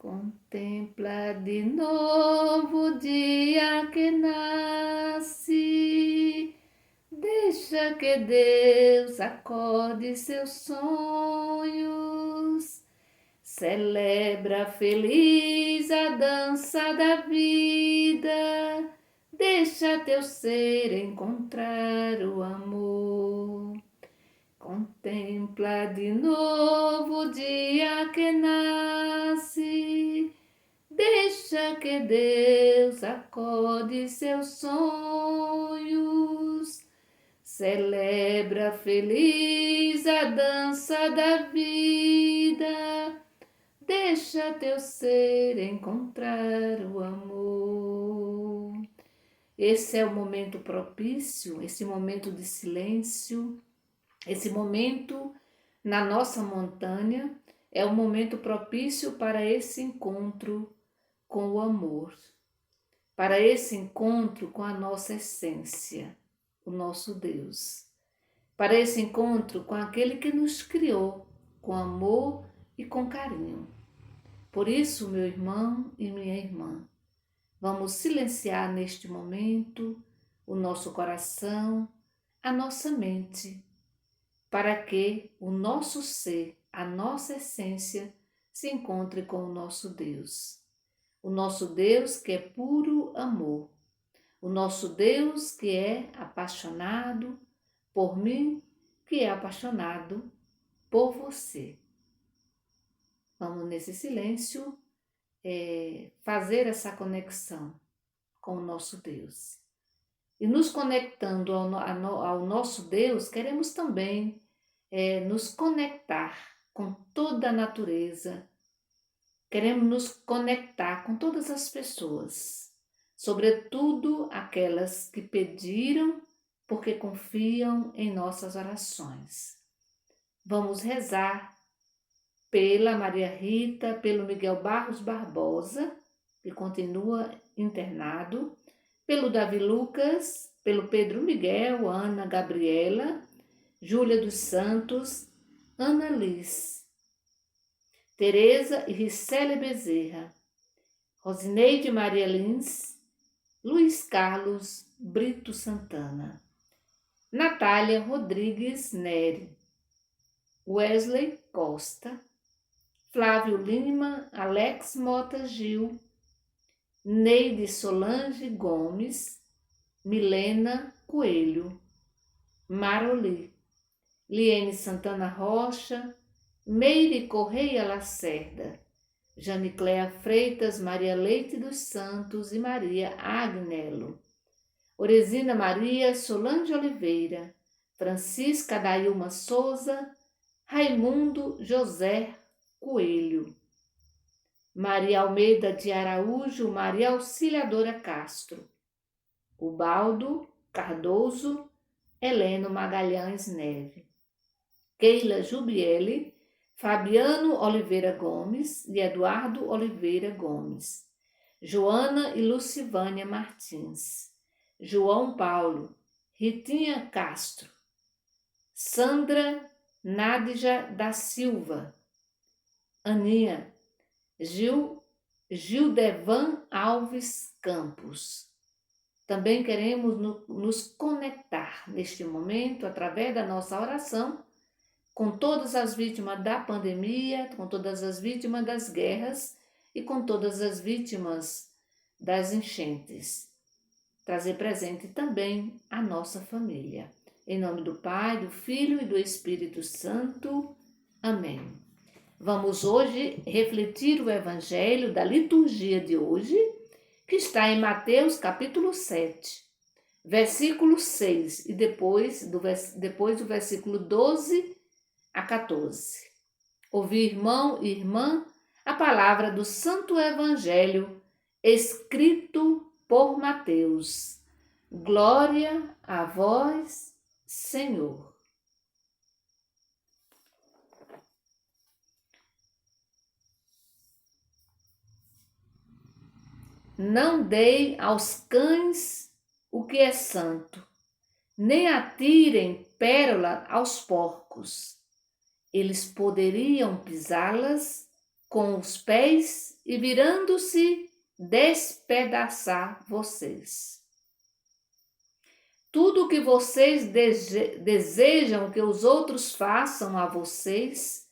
Contempla de novo o dia que nasce, deixa que Deus acorde seus sonhos, celebra feliz a dança da vida, deixa teu ser encontrar o amor. Contempla de novo o dia que nasce, deixa que Deus acorde seus sonhos, celebra feliz a dança da vida, deixa teu ser encontrar o amor. Esse é o momento propício, esse momento de silêncio. Esse momento na nossa montanha é o momento propício para esse encontro com o amor, para esse encontro com a nossa essência, o nosso Deus, para esse encontro com aquele que nos criou com amor e com carinho. Por isso, meu irmão e minha irmã, vamos silenciar neste momento o nosso coração, a nossa mente, para que o nosso ser, a nossa essência, se encontre com o nosso Deus. O nosso Deus que é puro amor. O nosso Deus que é apaixonado por mim, que é apaixonado por você. Vamos nesse silêncio fazer essa conexão com o nosso Deus. E nos conectando ao nosso Deus, queremos também nos conectar com toda a natureza, queremos nos conectar com todas as pessoas, sobretudo aquelas que pediram porque confiam em nossas orações. Vamos rezar pela Maria Rita, pelo Miguel Barros Barbosa, que continua internado, pelo Davi Lucas, pelo Pedro Miguel, Ana Gabriela, Júlia dos Santos, Ana Liz, Tereza e Ricele Bezerra, Rosineide Maria Lins, Luiz Carlos Brito Santana, Natália Rodrigues Neri, Wesley Costa, Flávio Lima, Alex Mota Gil, Neide Solange Gomes, Milena Coelho, Maroli, Liene Santana Rocha, Meire Correia Lacerda, Janicléa Freitas, Maria Leite dos Santos e Maria Agnello, Oresina Maria Solange Oliveira, Francisca Dailma Souza, Raimundo José Coelho, Maria Almeida de Araújo, Maria Auxiliadora Castro, Ubaldo Cardoso, Heleno Magalhães Neve, Keila Jubiele, Fabiano Oliveira Gomes e Eduardo Oliveira Gomes, Joana e Lucivânia Martins, João Paulo, Ritinha Castro, Sandra Nádija da Silva, Aninha, Gildevan Alves Campos. Também queremos nos conectar neste momento, através da nossa oração, com todas as vítimas da pandemia, com todas as vítimas das guerras e com todas as vítimas das enchentes. Trazer presente também a nossa família. Em nome do Pai, do Filho e do Espírito Santo. Amém. Vamos hoje refletir o Evangelho da liturgia de hoje, que está em Mateus capítulo 7, versículo 6 e depois do versículo 12 a 14. Ouvir, irmão e irmã, a palavra do Santo Evangelho escrito por Mateus. Glória a vós, Senhor. Não dei aos cães o que é santo, nem atirem pérola aos porcos. Eles poderiam pisá-las com os pés e virando-se despedaçar vocês. Tudo o que vocês desejam que os outros façam a vocês,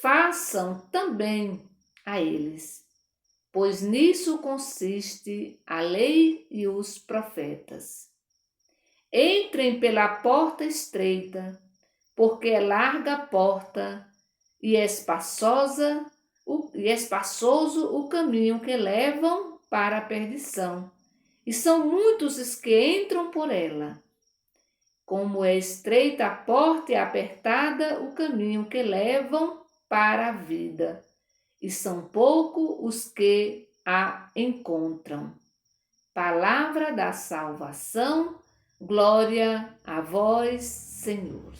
façam também a eles, pois nisso consiste a lei e os profetas. Entrem pela porta estreita, porque é larga a porta e espaçoso o caminho que levam para a perdição, e são muitos os que entram por ela. Como é estreita a porta e apertada o caminho que levam para a vida, e são poucos os que a encontram. Palavra da salvação, glória a vós, Senhor.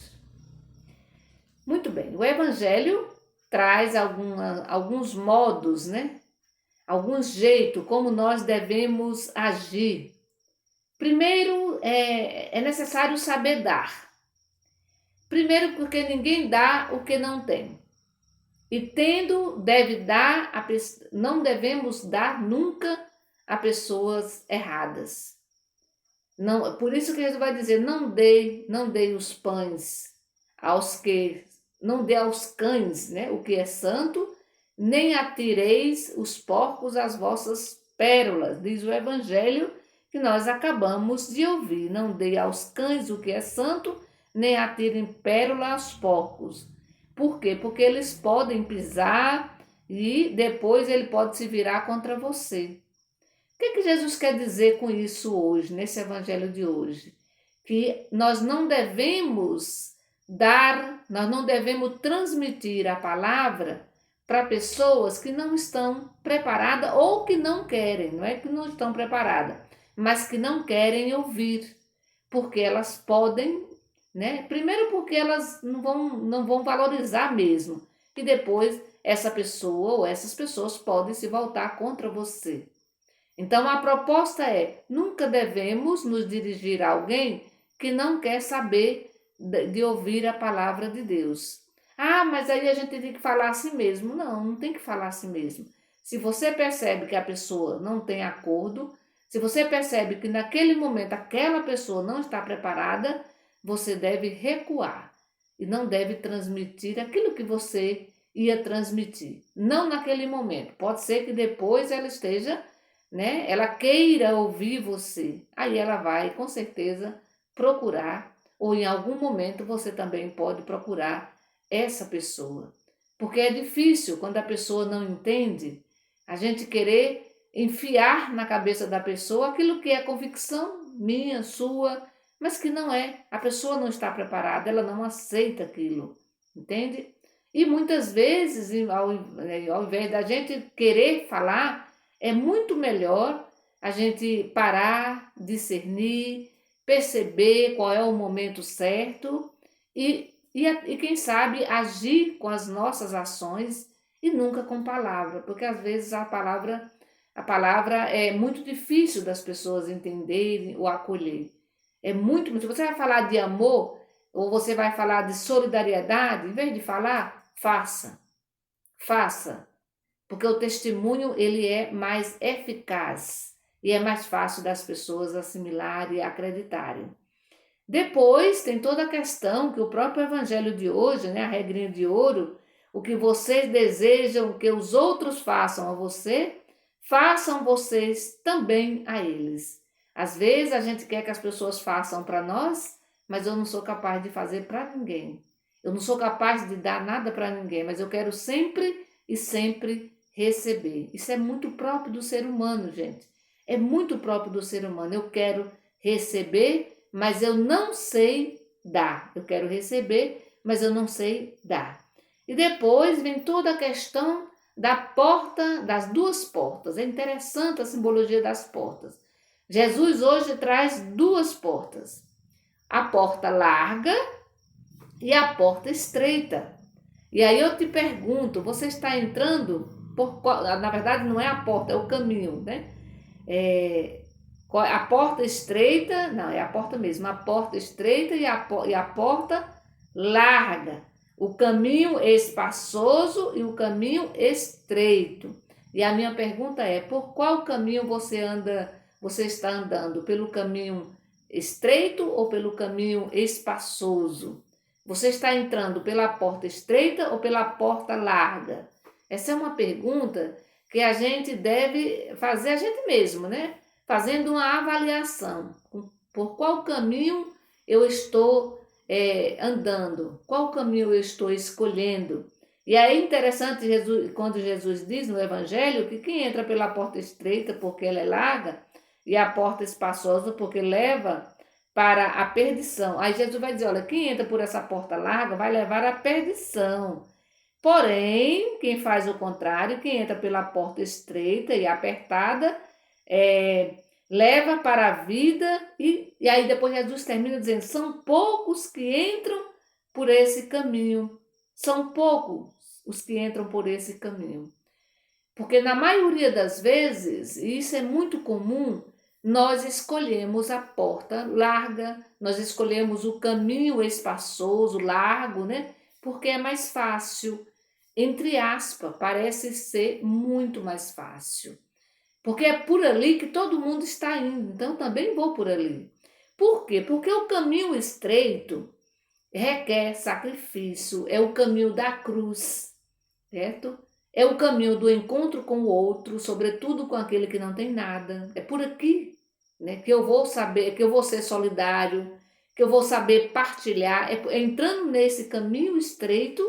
Muito bem, o Evangelho traz alguns modos, né? Alguns jeitos como nós devemos agir. Primeiro, é necessário saber dar. Primeiro, porque ninguém dá o que não tem. E tendo, não devemos dar nunca a pessoas erradas. Não, por isso que Jesus vai dizer, não dê os pães não dê aos cães, né, o que é santo, nem atireis os porcos as vossas pérolas, diz o Evangelho que nós acabamos de ouvir. Não dê aos cães o que é santo, nem atirem pérola aos porcos. Por quê? Porque eles podem pisar e depois ele pode se virar contra você. O que Jesus quer dizer com isso hoje, nesse Evangelho de hoje? Que nós não devemos nós não devemos transmitir a palavra para pessoas que não estão preparadas ou que não querem, não é que não estão preparadas, mas que não querem ouvir, porque elas podem, né? Primeiro porque elas não vão valorizar mesmo, e depois essa pessoa ou essas pessoas podem se voltar contra você. Então a proposta é, nunca devemos nos dirigir a alguém que não quer saber de ouvir a palavra de Deus. Ah, mas aí a gente tem que falar assim mesmo. Não tem que falar assim mesmo. Se você percebe que a pessoa não tem acordo, se você percebe que naquele momento aquela pessoa não está preparada, você deve recuar e não deve transmitir aquilo que você ia transmitir. Não naquele momento. Pode ser que depois ela esteja, né? Ela queira ouvir você. Aí ela vai, com certeza, procurar, ou em algum momento você também pode procurar essa pessoa. Porque é difícil quando a pessoa não entende, a gente querer enfiar na cabeça da pessoa aquilo que é convicção minha, sua, mas que não é. A pessoa não está preparada, ela não aceita aquilo, entende? E muitas vezes, ao invés da gente querer falar, é muito melhor a gente parar, discernir, perceber qual é o momento certo e quem sabe, agir com as nossas ações e nunca com palavra, porque às vezes a palavra é muito difícil das pessoas entenderem ou acolher. É muito. Você vai falar de amor ou você vai falar de solidariedade, em vez de falar, faça. Faça. Porque o testemunho ele é mais eficaz e é mais fácil das pessoas assimilarem e acreditarem. Depois tem toda a questão que o próprio Evangelho de hoje, né, a regrinha de ouro, o que vocês desejam que os outros façam a você, façam vocês também a eles. Às vezes a gente quer que as pessoas façam para nós, mas eu não sou capaz de fazer para ninguém. Eu não sou capaz de dar nada para ninguém, mas eu quero sempre e sempre receber. Isso é muito próprio do ser humano, gente. É muito próprio do ser humano. Eu quero receber, mas eu não sei dar. Eu quero receber, mas eu não sei dar. E depois vem toda a questão da porta, das duas portas. É interessante a simbologia das portas. Jesus hoje traz duas portas. A porta larga e a porta estreita. E aí eu te pergunto, você está entrando por qual? Na verdade não é a porta, é o caminho, né? A porta estreita, não, é a porta mesmo, a porta estreita e a porta larga. o caminho espaçoso e o caminho estreito. E a minha pergunta é: por qual caminho você está andando? Pelo caminho estreito ou pelo caminho espaçoso? Você está entrando pela porta estreita ou pela porta larga? Essa é uma pergunta que a gente deve fazer a gente mesmo, né? Fazendo uma avaliação. Por qual caminho eu estou andando? Qual caminho eu estou escolhendo? E aí é interessante quando Jesus diz no Evangelho que quem entra pela porta estreita porque ela é larga e a porta espaçosa porque leva para a perdição. Aí Jesus vai dizer, olha, quem entra por essa porta larga vai levar à perdição. Porém, quem faz o contrário, quem entra pela porta estreita e apertada, leva para a vida, e aí depois Jesus termina dizendo, são poucos que entram por esse caminho. São poucos os que entram por esse caminho. Porque na maioria das vezes, e isso é muito comum, nós escolhemos a porta larga, nós escolhemos o caminho espaçoso, largo, né? Porque é mais fácil. Entre aspas, parece ser muito mais fácil. Porque é por ali que todo mundo está indo, então também vou por ali. Por quê? Porque o caminho estreito requer sacrifício, é o caminho da cruz, certo? É o caminho do encontro com o outro, sobretudo com aquele que não tem nada. É por aqui, né, que eu vou saber, que eu vou ser solidário, que eu vou saber partilhar. É entrando nesse caminho estreito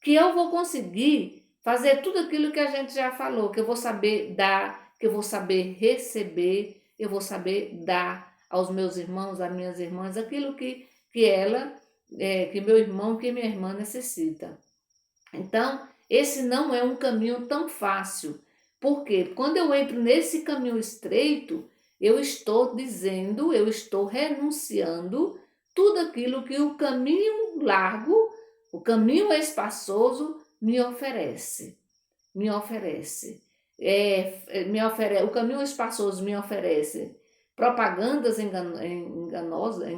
que eu vou conseguir fazer tudo aquilo que a gente já falou, que eu vou saber dar, que eu vou saber receber, eu vou saber dar aos meus irmãos, às minhas irmãs, aquilo que meu irmão, que minha irmã necessita. Então, esse não é um caminho tão fácil, porque quando eu entro nesse caminho estreito, eu estou dizendo, eu estou renunciando tudo aquilo que o caminho largo, o caminho espaçoso me oferece. Me oferece. O caminho espaçoso me oferece propagandas enganadoras,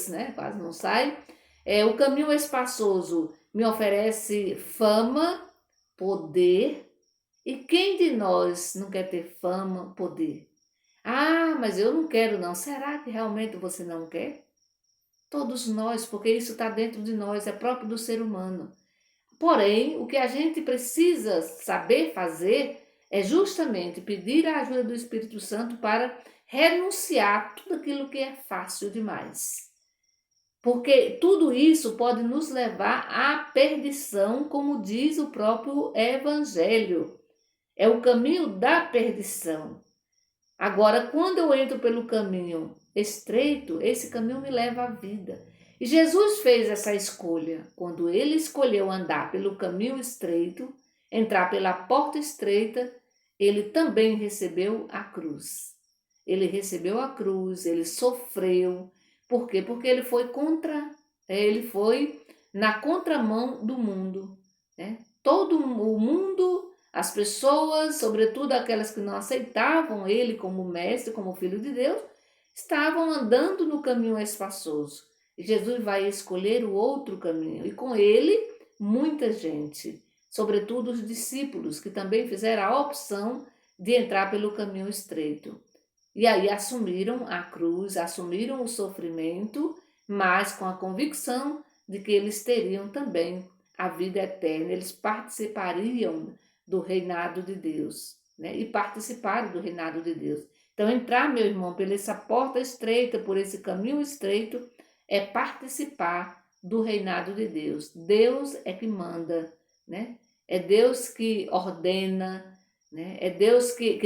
né? Quase não sai. O caminho espaçoso me oferece fama, poder. E quem de nós não quer ter fama, poder? Ah, mas eu não quero não. Será que realmente você não quer? Todos nós, porque isso está dentro de nós, é próprio do ser humano. Porém, o que a gente precisa saber fazer é justamente pedir a ajuda do Espírito Santo para renunciar a tudo aquilo que é fácil demais. Porque tudo isso pode nos levar à perdição, como diz o próprio Evangelho. É o caminho da perdição. Agora, quando eu entro pelo caminho estreito, esse caminho me leva à vida. E Jesus fez essa escolha. Quando ele escolheu andar pelo caminho estreito, entrar pela porta estreita, ele também recebeu a cruz. Ele recebeu a cruz, ele sofreu. Por quê? Porque ele foi na contramão do mundo, né? Todo o mundo, as pessoas, sobretudo aquelas que não aceitavam ele como mestre, como filho de Deus, estavam andando no caminho espaçoso. E Jesus vai escolher o outro caminho. E com ele, muita gente, sobretudo os discípulos, que também fizeram a opção de entrar pelo caminho estreito. E aí assumiram a cruz, assumiram o sofrimento, mas com a convicção de que eles teriam também a vida eterna, eles participariam do reinado de Deus, né? E participaram do reinado de Deus. Então, entrar, meu irmão, por essa porta estreita, por esse caminho estreito, é participar do reinado de Deus. Deus é que manda, né? É Deus que ordena, né? É Deus que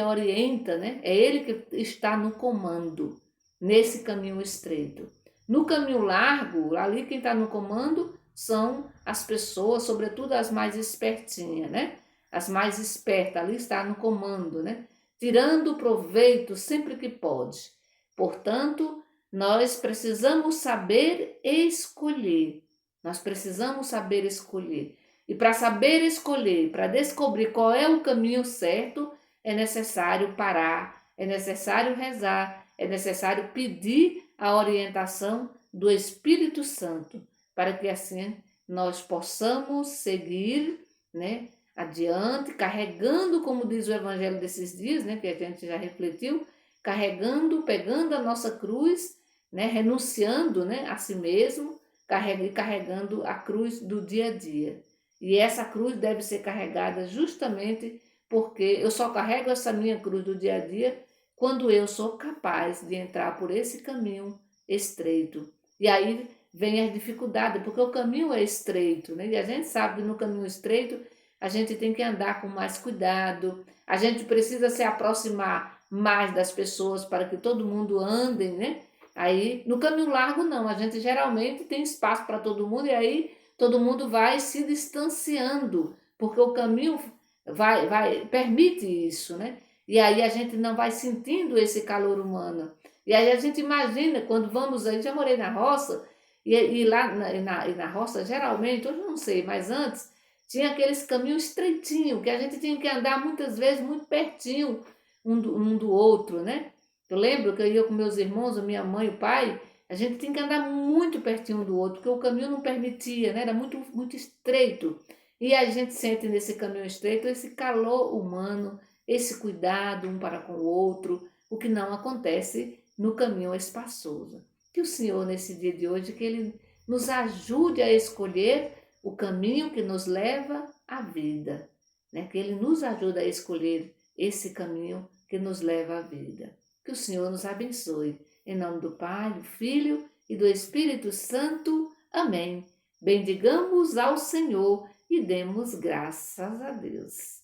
orienta, né? É Ele que está no comando, nesse caminho estreito. No caminho largo, ali quem está no comando são as pessoas, sobretudo as mais espertinhas, né? As mais espertas, ali está no comando, né? Tirando proveito sempre que pode. Portanto, nós precisamos saber escolher. Nós precisamos saber escolher. E para saber escolher, para descobrir qual é o caminho certo, é necessário parar, é necessário rezar, é necessário pedir a orientação do Espírito Santo, para que assim nós possamos seguir, né, adiante, carregando, como diz o Evangelho desses dias, né, que a gente já refletiu, carregando, pegando a nossa cruz, né, renunciando, né, a si mesmo, carregando a cruz do dia a dia. E essa cruz deve ser carregada justamente porque eu só carrego essa minha cruz do dia a dia quando eu sou capaz de entrar por esse caminho estreito. E aí vem as dificuldades, porque o caminho é estreito, né? E a gente sabe que no caminho estreito a gente tem que andar com mais cuidado, a gente precisa se aproximar mais das pessoas para que todo mundo ande, né? Aí no caminho largo não, a gente geralmente tem espaço para todo mundo e aí todo mundo vai se distanciando, porque o caminho permite isso, né? E aí a gente não vai sentindo esse calor humano. E aí a gente imagina, quando vamos aí, já morei na roça, e lá na roça, geralmente, hoje eu não sei, mas antes, tinha aqueles caminhos estreitinhos, que a gente tinha que andar muitas vezes muito pertinho um do outro, né? Eu lembro que eu ia com meus irmãos, a minha mãe, o pai, a gente tinha que andar muito pertinho um do outro, porque o caminho não permitia, né? Era muito estreito. E a gente sente nesse caminho estreito esse calor humano, esse cuidado um para com o outro, o que não acontece no caminho espaçoso. Que o Senhor, nesse dia de hoje, que Ele nos ajude a escolher o caminho que nos leva à vida, né? Que Ele nos ajude a escolher esse caminho que nos leva à vida. Que o Senhor nos abençoe. Em nome do Pai, do Filho e do Espírito Santo. Amém. Bendigamos ao Senhor e demos graças a Deus.